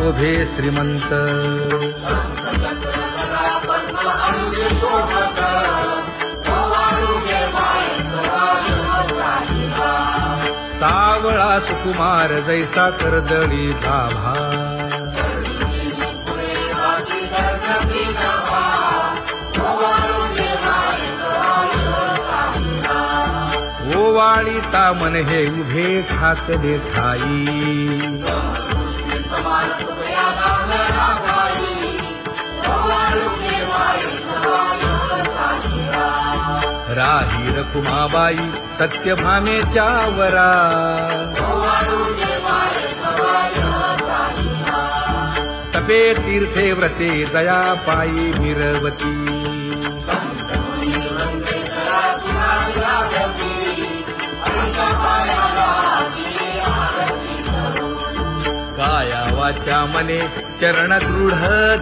शोभे श्रीमंत सावळा सुकुमार जैसा कर्दळी गाभा ओवाळी तामन हे उभे ठाकले ठाई राही रखुमाबाई सत्यभामेच्या वरा तपे तीर्थे व्रते जया पायी मिरवती काया वाचा मने चरण दृढ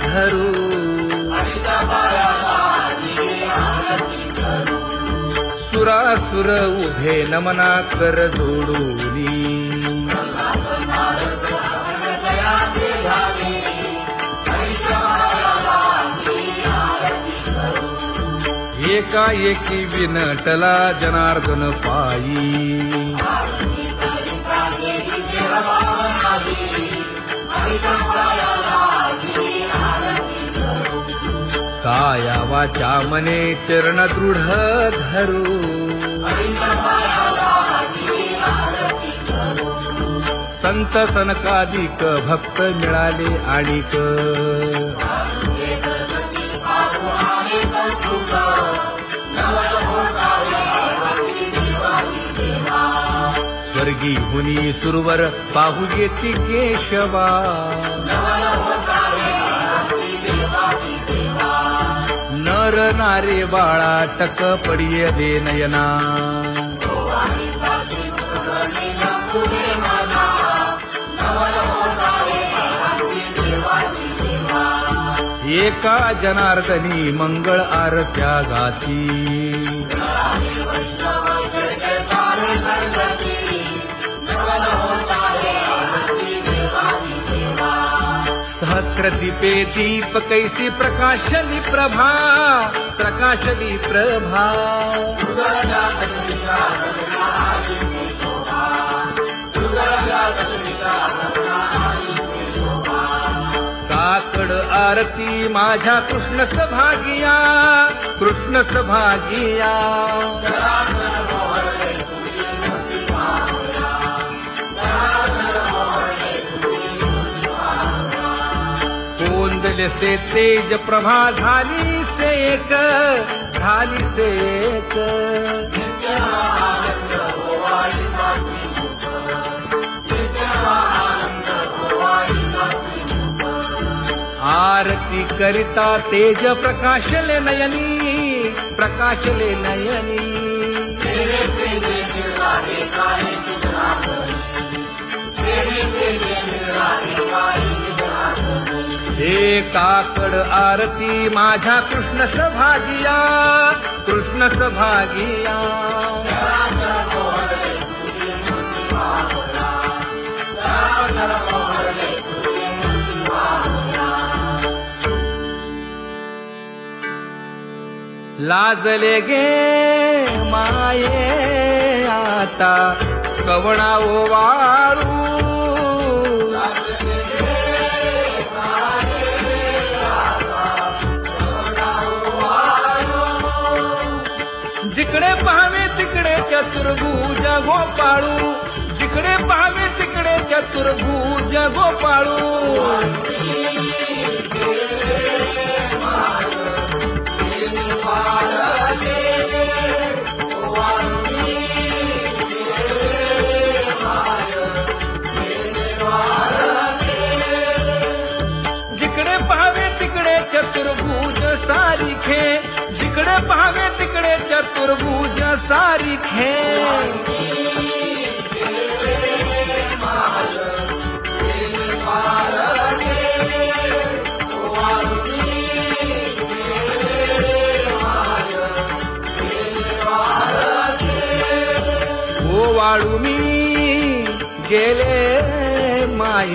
धरू सुरासुर उभे नमना कर जोडूनी एकाएकी विनटला जनार्दन पायी काया वाचा मने चरण दृढ धरू संत सनकादिक भक्त मिळाले आणिक स्वर्गी हुनी सुरवर पाहू येती केशवा नर नारे बाळा टक पडिये दे नयना एका जनार्दनी मंगळ आरत्या गाती सहस्र दीपे दीप कैसी प्रकाशली प्रभा प्रकाशली प्रभा काकड आरती माझ्या कृष्ण सभागिया कृष्ण सभागिया कोंदले से तेज प्रभा झाली से एक आरती करिता तेज प्रकाशले नयनी हे काकड आरती माझ्या कृष्ण सभागिया लाजले गे माये आता कवणा ओवाळू जिकडे पाहावे तिकडे चतुर्भुज गोपाळू जिकडे पाहावे तिकडे चतुर्भुज गोपाळू जिकडे पाहावे तिकडे चतुर्भुज सारिखे जिकडे पाहावे तिकडे चतुर्भुज सारिखे ओवाळू मी गेले माय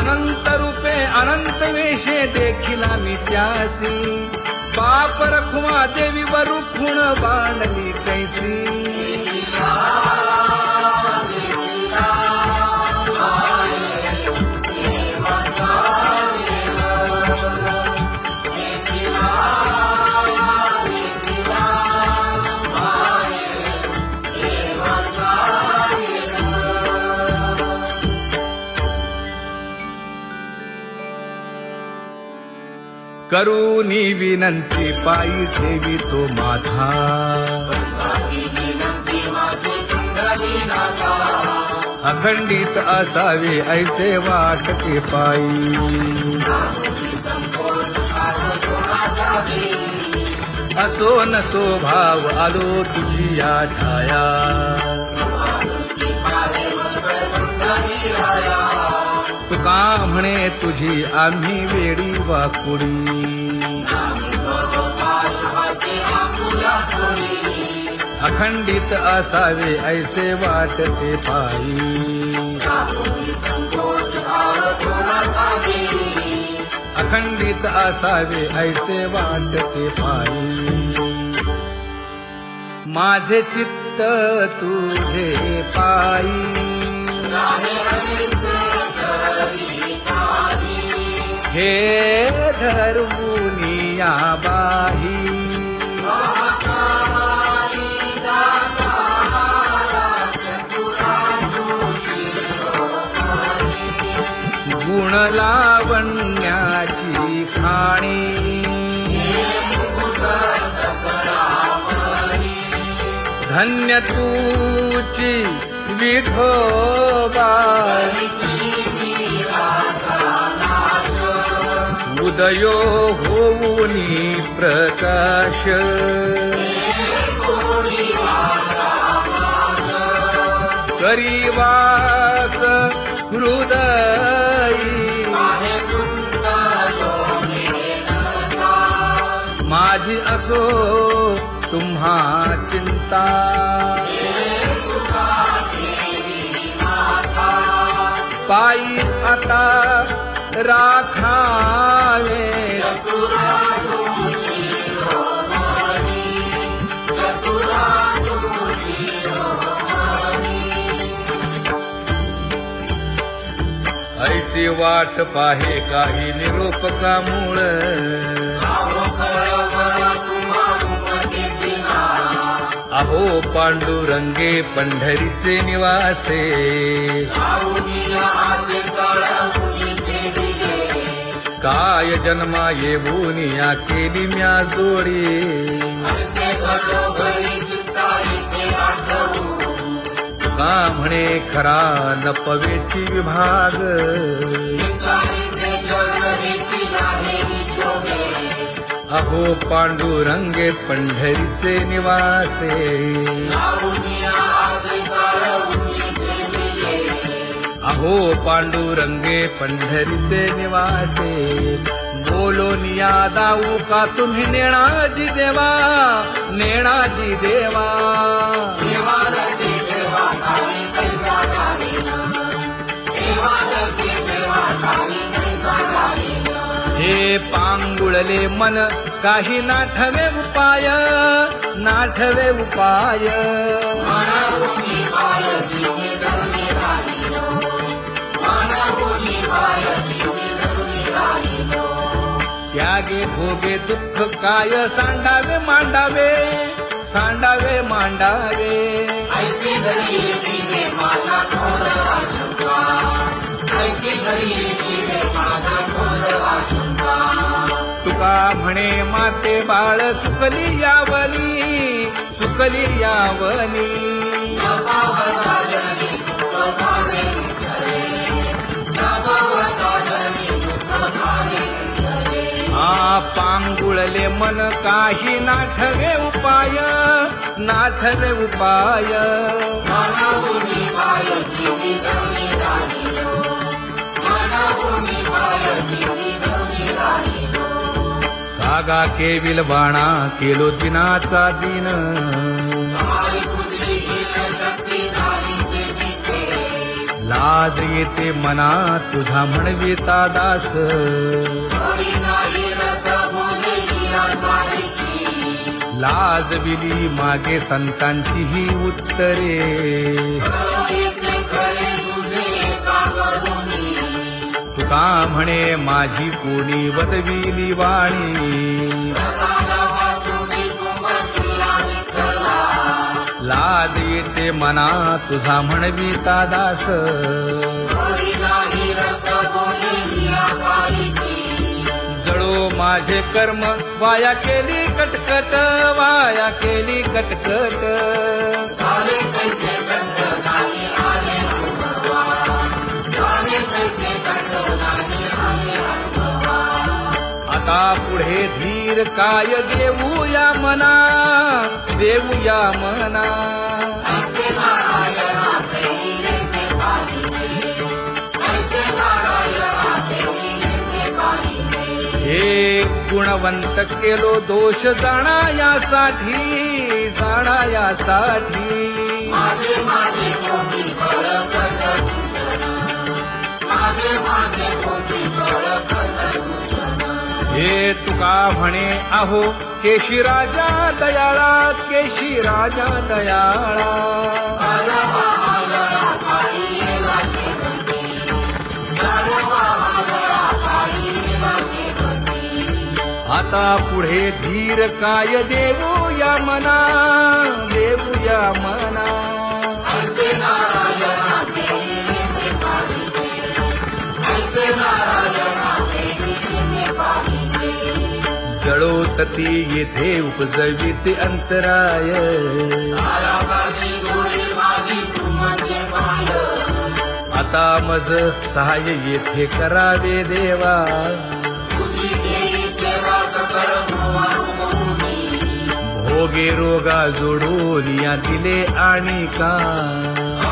अनंत रूपे अनंत वेशे देखिला मी त्यासी बाप रखुमा देवी वरु खुण बांधली कैसी करूनी विनंती पायी ठेवी तो माझा अखंडित असावे ऐसे वाटते पायी असो नसो भाव आलो तुझी या ठाया तुका म्हणे तुझी आम्ही वेडी वाकुडी अखंडित असावे ऐसे वाटते पायी अखंडित असावे ऐसे वाटते पायी माझे चित्त तुझे पायी हे धर्मुनिया बाही गुण लावण्याची खाणी धन्य तूची विठोबा उदयो होऊनी प्रकाश करीवास हृदयी माझी असो तुम्हा चिंता पायी आता राखावे ऐसी वाट पाहे काही निरोप का मूळ अहो पांडुरंगे पंढरीचे निवासे काय जन्मा येऊनिया केली म्या जोडी का म्हणे खरा नपवेची विभाग अहो पांडुरंगे पंढरीचे निवासे अहो पांडुरंगे पंढरीचे निवासे बोलोनिया दाऊ का तुम्ही नेणाजी देवा नेणाजी देवा हे पांगुळले मन काही नाठवे उपाय नाठवे उपाय त्यागे भोगे दुःख काय सांडावे मांडावे सांडावे मांडावे ऐसी घरी जीवे माझा घोर आशंका ऐसी घरी जीवे माझा घोर आशंका तुका म्हणे माते बाळ चुकली यावनी पांगुळले मन काही नाठवे उपाय नाठवे उपाय कागा केविल बाणा केलो दिनाचा दिन लाज येते मना तुझा म्हणविता दास थोडी नाही रस बोले मीरा सारखी लाज विली मागे संतांची ही उत्तरे येते खरे तुझे कागदोनी तुका म्हणे माझी कोणी वदविली वाणी रसाला वाचुनी तुमचिया विठ्ठला लाज येते मना तुझा म्हणविता दास थोडी नाही रस बोले मीरा सारखी जळो माझे कर्म वाया केली कटकट वाया केली कटकट झाले कैसे कंठ नाही आले अनुभवा झाले कैसे कंठ नाही आले अनुभवा आता पुढे धीर काय देऊया मना देऊया मना ऐसे नारायणा प्रेमीने ते पाहिजे ऐसे नारायणा प्रेमीने ते पाहिजे हे गुणवंत केलो दोष जाणायासाठी जाणायासाठी माझे माझे कोटी बळकट दूषण माझे माझे कोटी बळकट दूषण हे तुका म्हणे आहो केशी राजा दयाळा केशी राजा दयाळा गाढवा आगळा पाळीला शेवटी गाढवा आगळा पाळीला शेवटी आता पुढे धीर काय देऊया मना देऊया मना ऐसे नारायणा प्रेमीने ते पाहिजे ऐसे नारायणा प्रेमीने ते पाहिजे जळोतती येथे उपजविते अंतराय सारासाची जोडी माझी तू म्हणजे माय आता मज सहाय्य येथे करावे देवा तुझी देई सेवा सकळ भोवानुमोनी भोगे रोगा जोडून या दिले आणि का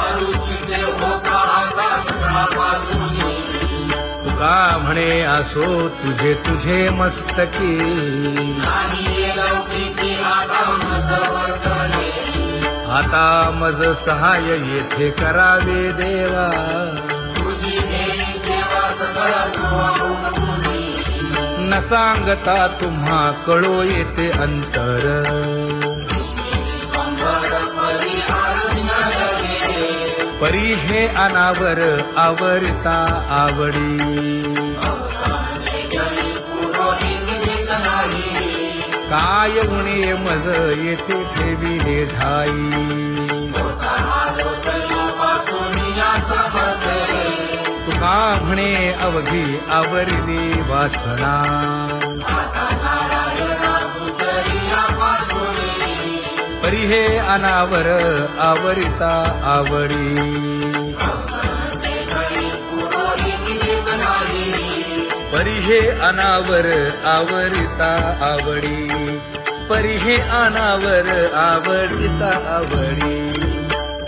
आरुची देव होता आता सकाळपासूनी तुका म्हणे असो तुझे तुझे मस्तकी नाही ये लौकिकी आता मज वर्तने आता मज सहाय्य येथे करावे देवा तुझी देई सेवा सकळ भोवानुमोनी न सांगता तुम्हा कळो येते अंतर विश्वंभर परिहार जगे परी हे अनावर आवरता आवडी अवसाने जळी पुरोहित देत नाही काय उणे मज येथे ठेविले ठाई तुका म्हणे अवघी आवरली वासना परी हे अनावर आवरिता आवडी परी हे अनावर आवरिता आवडी परी हे अनावर आवडिता आवडी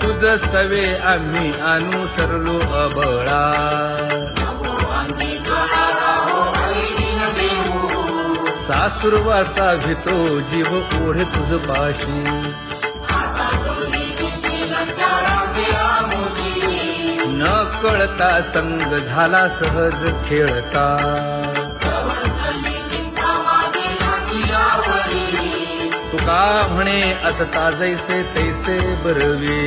तुझ सवे आम्ही अनुसरलो अबळा सासुरवासा भितो जीव ओढे तुझ पाशी न कळता संग झाला सहज खेळता तुका म्हणे असता जैसे तैसे बरवे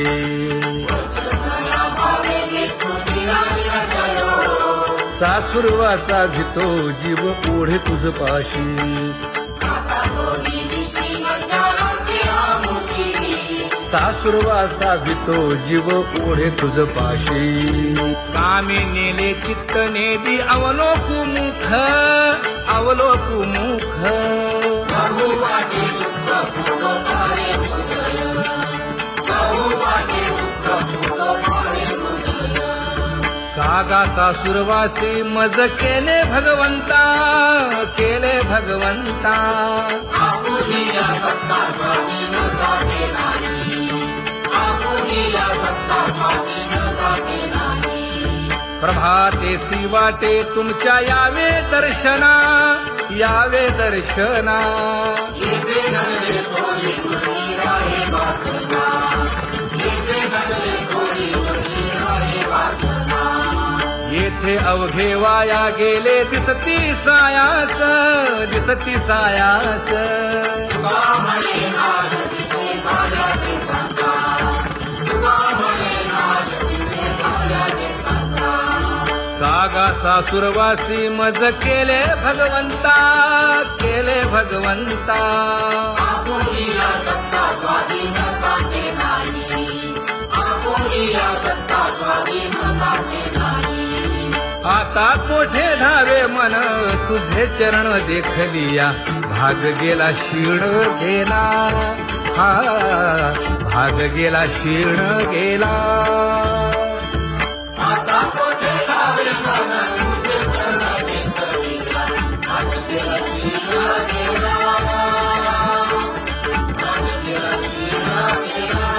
सासुरवासा भितो जीव ओढे तुझ पाशी सासुरवासा भितो जीव ओढे तुझ पाशी कामी नेले चित्त नेदी अवलोकु मुख अवलोकु मुख कागा सासुरवासे मज केले भगवंता केले भगवंता प्रभातेसी वाटे तुमच्या यावे दर्शना यावे दर्शना थोडी मोठे अवघे वाया गेले दिसती सायास दिसती सायास तुका म्हणे नाश दिसे झाल्या देशाचा तुका म्हणे नाश दिसे झाल्या देशाचा कागा सासुरवासी मज केले भगवंता आपुलीला सत्ता स्वाधीनता ते नाही आपुलीला सत्ता स्वाधीनता ते नाही आता कोठे धावे मन तुझे चरण देखलिया भाग गेला क्षीण गेला हा भाग गेला क्षीण गेला आता कोठे धावे मन तुझे चरण देखलिया भाग गेला क्षीण गेला भाग गेला क्षीण गेला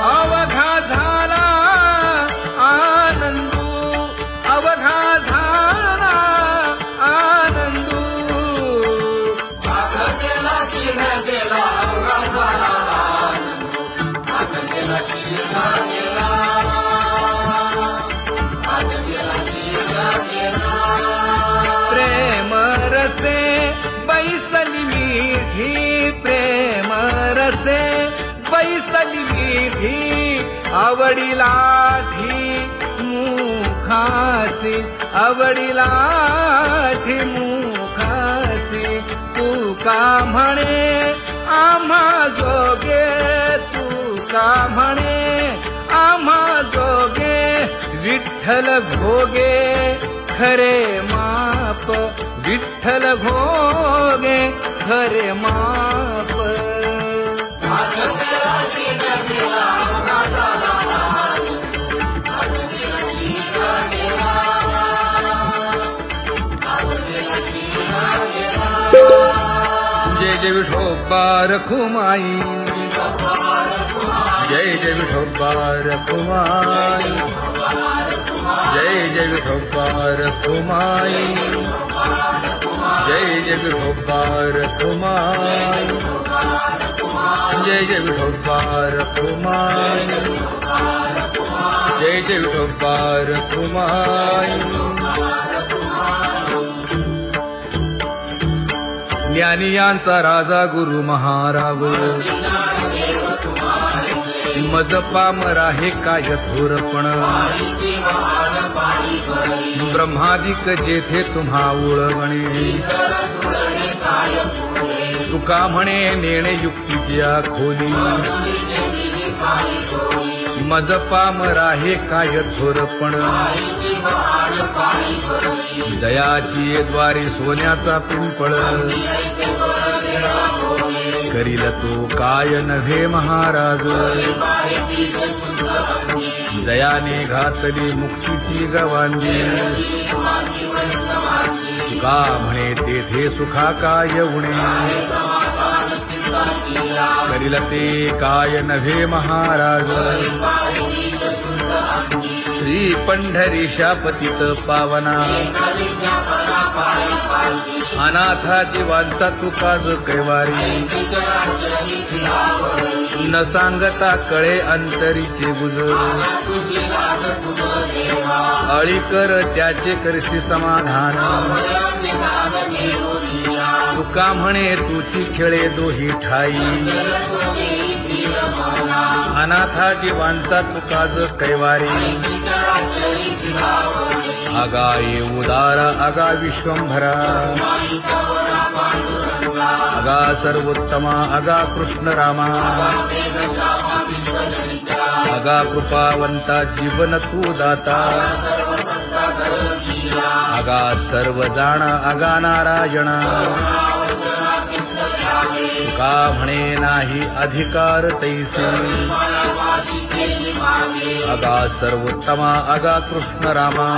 अवघा झाला आनंदू अवघा झाला आनंदू भाग गेला क्षीण गेला अवघा झाला आनंद भाग गेला क्षीण गेला भाग गेला क्षीण गेला प्रेम रसे बैसली मीठी प्रेम रसे बैसली मीठी आवडीला ठी मुखासी आवडीला ठी मुखासी तू का म्हणे आम्हा जोगे तू का म्हणे आम्हा जोगे विठ्ठल भोगे खरे माप विठ्ठल भोगे खरे माप भाग गेला क्षीण गेला अवघा झाला भाग गेला क्षीण गेला भाग गेला क्षीण गेला जय जय विठोबा रखुमाई जय जय विठोबा रखुमाई जय जय विठोबा रखुमाई जय जय विठोबा रखुमाई जय जय विठोबा रखुमाई जय जय विठोबा रखुमाई ज्ञानियांचा राजा गुरु महाराव मज पामरा हे काय थोरपण ब्रह्मादिक जेथे तुम्हा उळवणे तुका म्हणे नेणे युक्तीची खोली मज पामरा हे काय थोरपण दयाची द्वारी सोन्याचा पिंपळ करील तो काय नव्हे महाराज दयाने घातली मुक्तीची गवांदी तुका म्हणे तेथे सुखा काय उणे करील ते काय नव्हे महाराज श्री पंढरीशा पतित पावना अनाथा जीवांचा तुकाज कैवारी न सांगता कळे अंतरीचे गुज अळी कर त्याचे करशी समाधान तुका म्हणे तुची खेळे दोही ठाई अनाथा जीवांचा तुकाज कैवारी आगा ये उदारा आगा विश्वंभरा आगा सर्वोत्तमा आगा कृष्ण रामा आगा कृपावंता जीवन तू दाता आगा सर्व जाणा आगा नारायणा तुका म्हणे नाही अधिकार तैसे आगा सर्वोत्तमा आगा कृष्ण रामा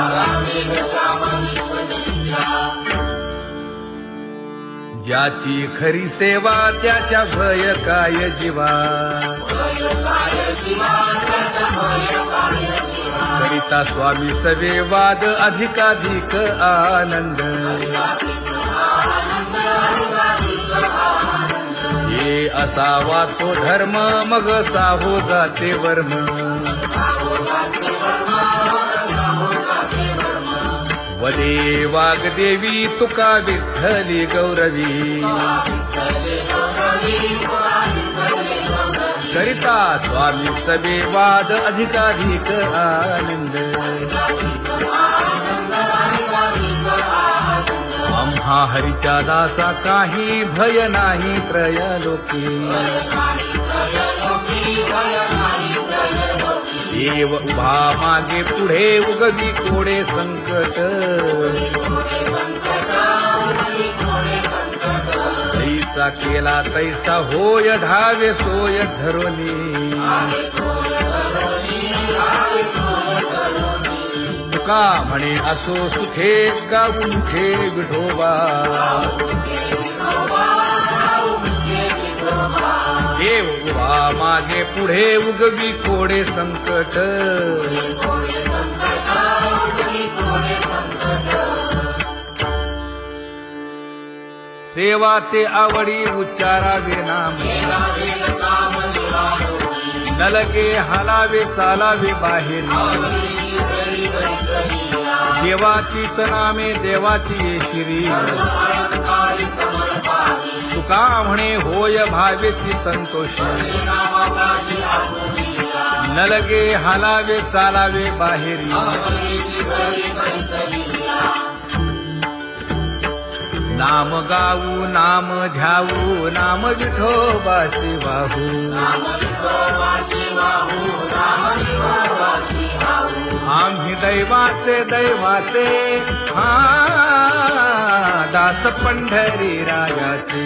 ज्याची खरी सेवा त्याच्या भय काय जीवा करिता स्वामी सवे वाद अधिकाधिक आनंद ये असावा तो धर्म मग साहो जाते वर्म पदे वाग्देवी तुका विठ्ठली गौरवी करिता स्वामी सबे वाद अधिकाधिक आनंद आम्हा हरीच्या दासा काही भय नाही त्रयलोकी देव उभा मागे पुढे उगवी कोडे संकट तैसा केला तैसा होय धावे सोय ठरवली तुका म्हणे असो सुखे गाऊ मुखे विठोबा देव उभा मागे पुढे उगवी कोडे संकट सेवा ते आवडी उच्चारावे नाम न लगे हालावे चालावे बाहेर देवाचीच नामे देवाची येशिरी तुका म्हणे होय भावेची संतोषी न लगे हालावे चालावे बाहेरी नाम गाऊ नाम ध्याऊ नाम विठोबासी वाहू आम्ही दैवाचे हा दास पंढरी रायाचे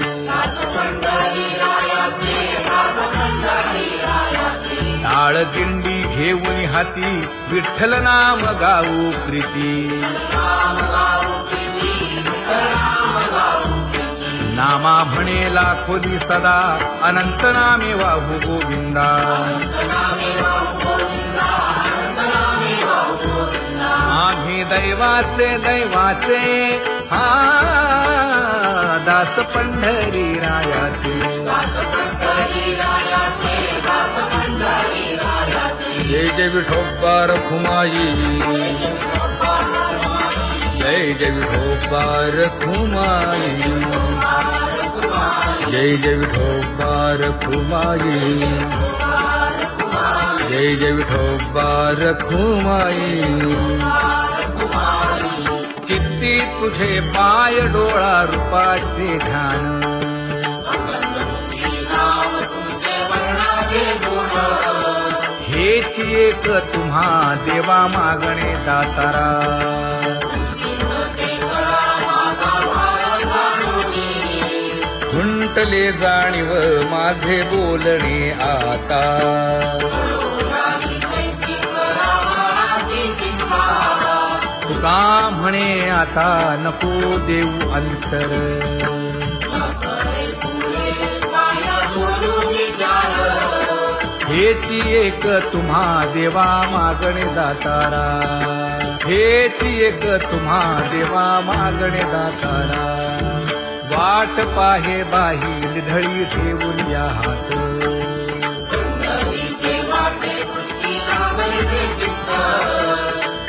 टाळ दिंडी घेऊन हाती विठ्ठल नाम गाऊ प्रीती नामा म्हणे लाखोदी सदा अनंत नामे वाहू गोविंदा आम्ही दैवाचे हा दास पंढरी रायाचे जय जय विठोबा रखुमाई जय जय विठोबा रखुमाई जय जय विठोबा रखुमाई जय जय विठोबा रखुमाई चित्ती तुझे पाय डोळा रूपाचे ध्यान हेच एक तुम्हा देवा मागणे दातारा खुंटले जाणीव माझे बोलणे आता तुका म्हणे आता नको देऊ अंतर हेची एक तुम्हा देवा मागणे दातारा हेची एक तुम्हा देवा मागणे दातारा वाट पाहे बाही ढळी ठेवून या हात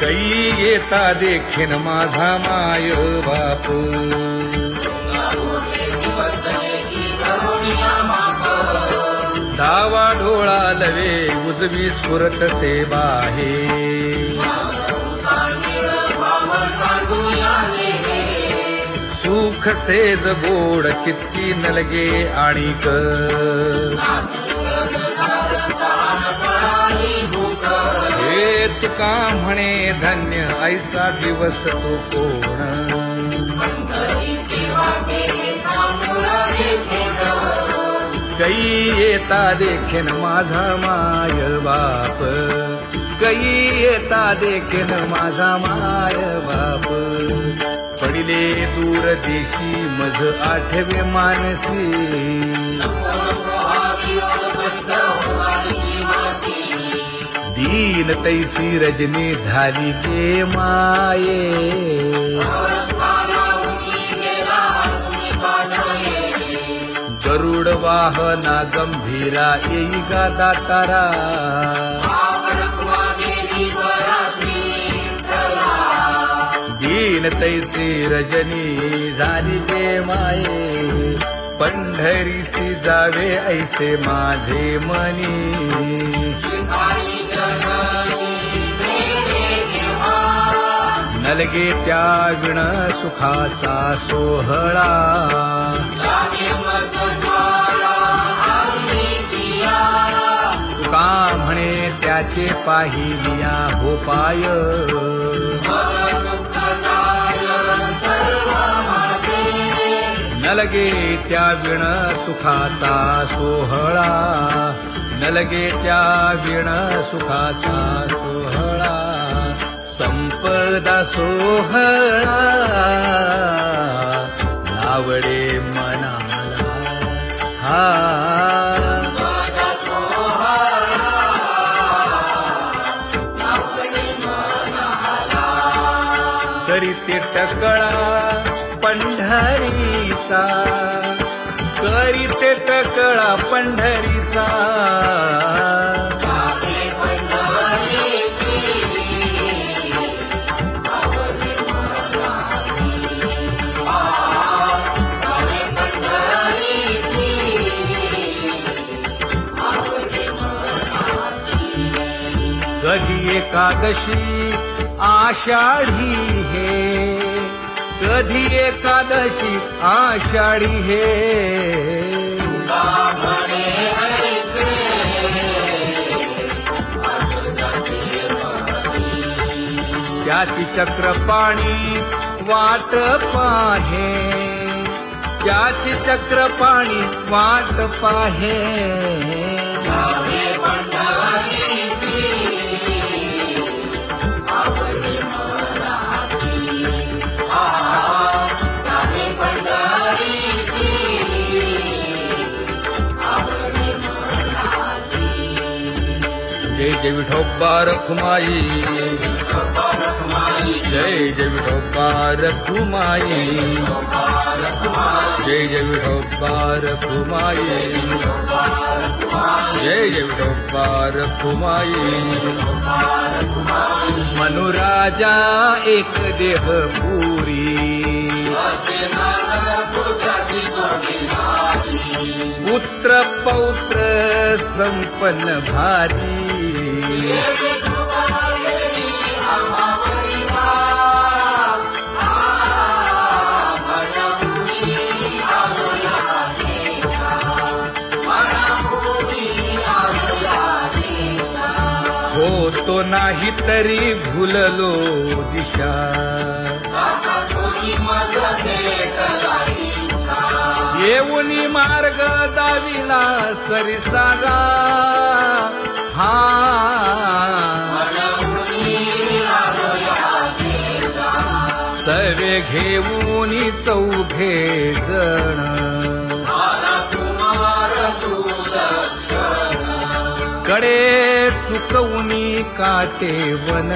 कै येता देखीन माझा माय बाप डावा डोळा लवे उजवी स्फुरत से बाहे सुख सेज गोड चित्ती न लगे आणिक हे तुका म्हणे धन्य ऐसा दिवस तो कोण कै येता देखीन माझा माय बाप कै येता देखीन माझा माय बाप पडिले दूर देशी मज आठवे मानसी दीन तैसी रजनी झाली गे माये गरुड वाहना गंभीरा येई गा दातारा दीन तैसी रजनी झाली गे माये, पंढरीसी जावे ऐसे माझे मनी. नलगे त्या विण सुखाचा सोहळा, तुका म्हणे त्याचे पाहिलिया हो पाय. नलगे त्या विण सुखाचा सोहळा, नलगे त्या विण सुखाचा सोहळा. संपदा सोहळा आवडे मनाला हा. करीते टकळा पंढरीचा, करीते टकळा पंढरीचा. कधी एकादशी आषाढी हे, कधी एकादशी आषाढी हे. त्याची चक्रपाणी वाट पाहे, त्याची चक्रपाणी वाट पाहे. जय जय विठोबा रखुमाई, जय जय विठोबा रखुमाई, जय जय विठोबा रखुमाई, जय जय विठोबा रखुमाई. मनुराजा एक देह पुरी, पुत्र पौत्र संपन्न भारी. होतो नाही तरी भुललो दिशा, येऊनी मार्ग दाविला सरिसागा हा. सर्वे घेऊनी चौघे जण, कडे चुकवूनी काटे वन.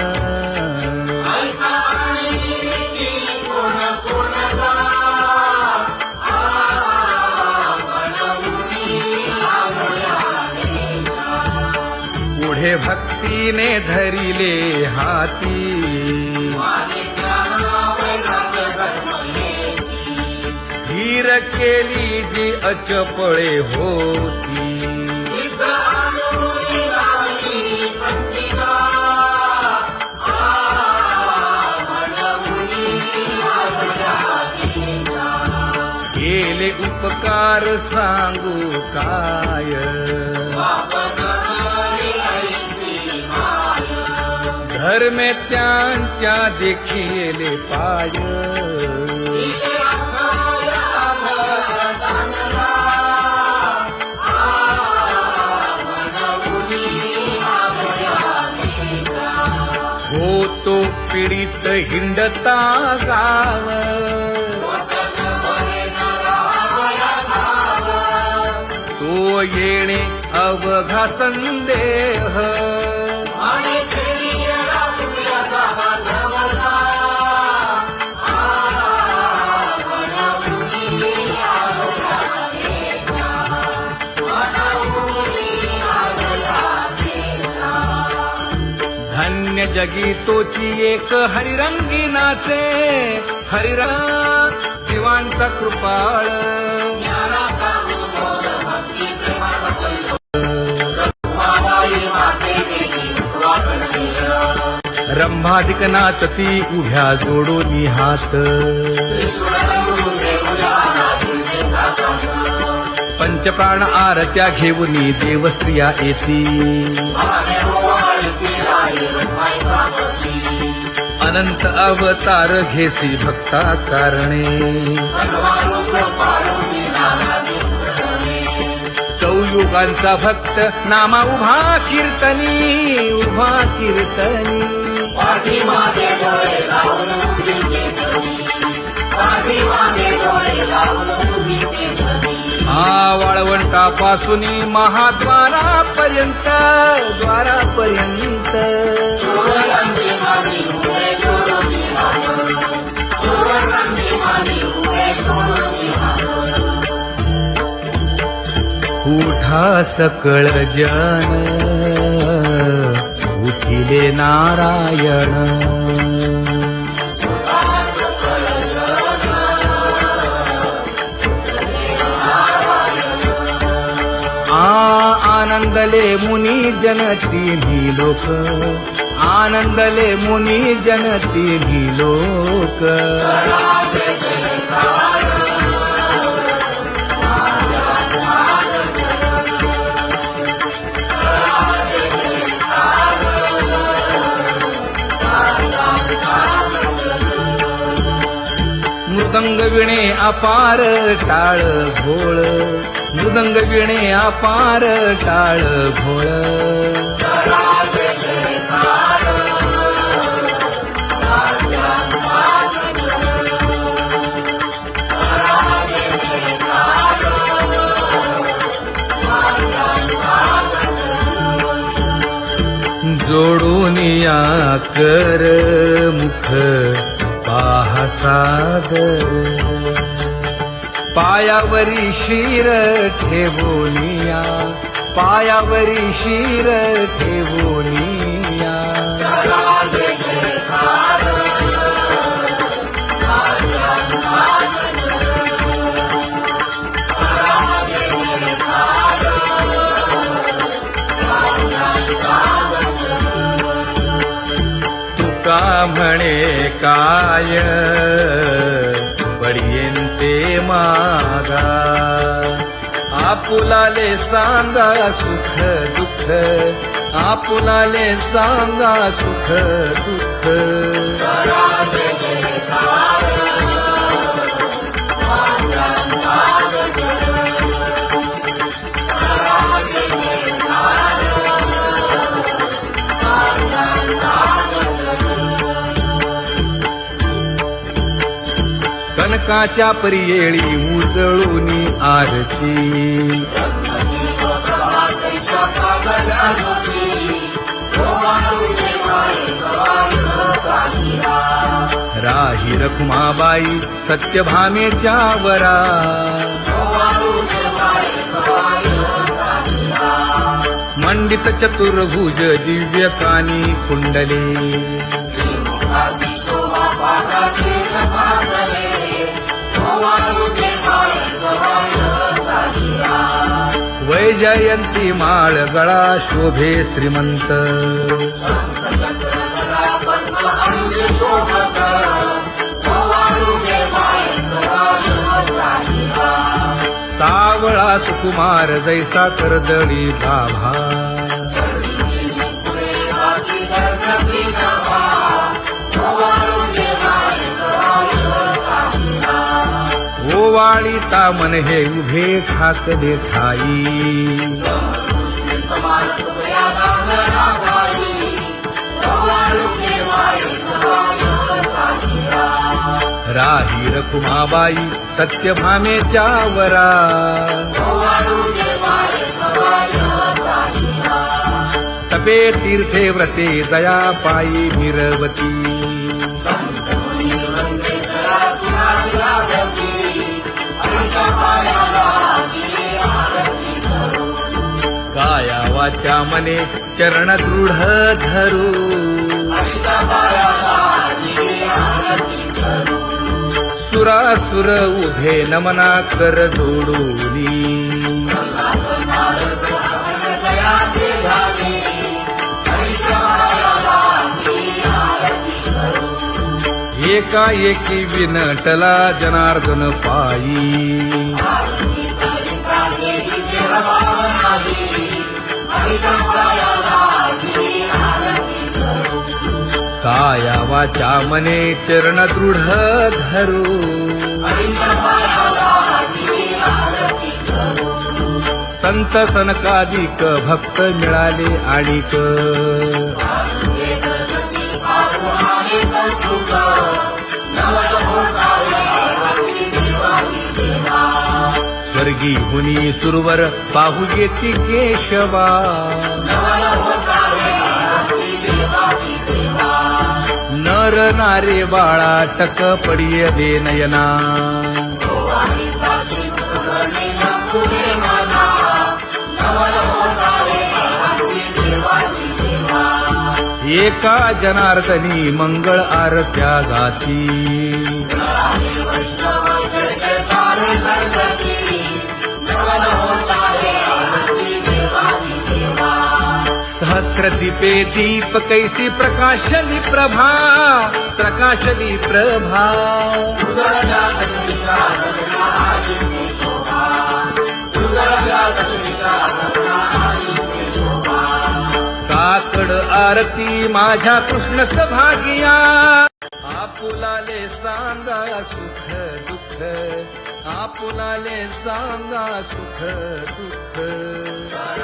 पुढे भक्तीने धरिले हाती, धीर केली जी अचपळे होती. केले उपकार सांगू काय, धर्मे त्यांच्या देखिले पाय. होतो पीडित हिंडता गाव, तो येणे अवघा संदेह. धन्य जगी तोची एक हरिरंगी नाचे, हरिरंग जीवांचा कृपाळ. ज्ञानाचा उद्बोध भक्ती प्रेमाचा कल्लोळ. रखुमाबाई माते वेगी वाकण केलं. रंभाधिक नाचती उभ्या जोडोनी हात, ईश्वरबंधू देऊया नाचुंजेचा साथ. पंचप्राण आरत्या घेऊनी देवस्त्रिया येती. भावे ओवाळती राही रखुमाईचा पती. अनंत अवतार घेसी भक्ता कारणे, सर्वारूप पाडूनी नानादी प्रसने. चौयुगांचा भक्त नामा उभा कीर्तनी, उभा कीर्तनी. पाठीमागे डोळे लावून उभी ते धनी. पाठीमागे डोळे लावून उभी ते धनी. हा वाळवंटापासूनी महाद्वारापर्यंत, द्वारापर्यंत. सुवर्णांची मानी उभे जोडून हात. सुवर्णांची मानी उभे जोडून हात. उठा सकळ जन, उठिले नारायण. आनंदले मुनी जन तिन्ही लोक, आनंदले मुनी जन तिन्ही लोक. मृदंग विणे अपार टाळ भोळ, मृदंग विणे अपार टाळ भोळ. जोडूनिया कर मुख पाहा सादर, पायावरी शिर ठेवोनिया, पायावरी शिर ठेवोनिया. तुका म्हणे काय पडियेंते मागा, आपुलाले सांगा सुख दुःख, आपुलाले सांगा सुख दुःख. कनकाच्या परियेळी उजळूनी आरती, राही रखुमाबाई सत्यभामेच्या वरा. मंडित चतुर्भुज दिव्य कानी कुंडले, वैजयंती माळ गळा शोभे श्रीमंत. सावळा सुकुमार जैसा कर्दळी गाभा, ओवाळीता मन हे उभे ठाकले ठाई. राही रखुमाबाई सत्यभामेच्या वरा. तपे तीर्थे व्रते जया पायी मिरवती. काया वाचा मने चरण दृढ धरू, सुरासुर उभे नमना कर जोडूनी एकाएकी विनटला जनार्दन पायी काया वाचा मने चरण दृढ धरू संत सनकादिक भक्त मिळाले आणिक स्वर्गी हुनी सुरवर पाहू येती केशवा नर नारे बाळा टक पडिय दे नयना एका जनार्दनी मंगळ आरत्या गाती सहस्र दीपे दीप कैसी प्रकाशली प्रभा प्रकाशली प्रभा काकड आरती माझ्या कृष्ण सभागिया आपुलाले सांगा सुख दुःख आपुलाले सांगा सुख दुःख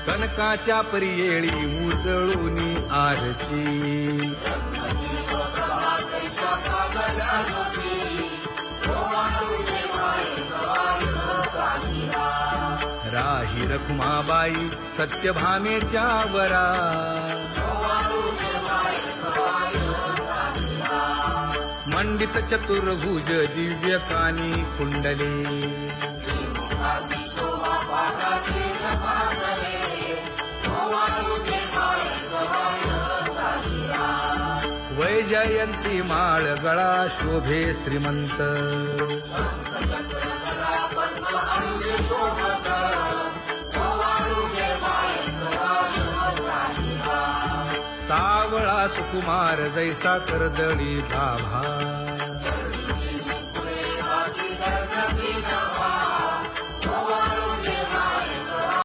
कनकाच्या परियेळी उजळूनी आरती राही रखुमाबाई सत्यभामेच्या वरा मंडित चतुर्भुज दिव्य कानी कुंडले वैजयंती माळ गळा शोभे श्रीमंत सावळा सुकुमार जैसा कर्दळी गाभा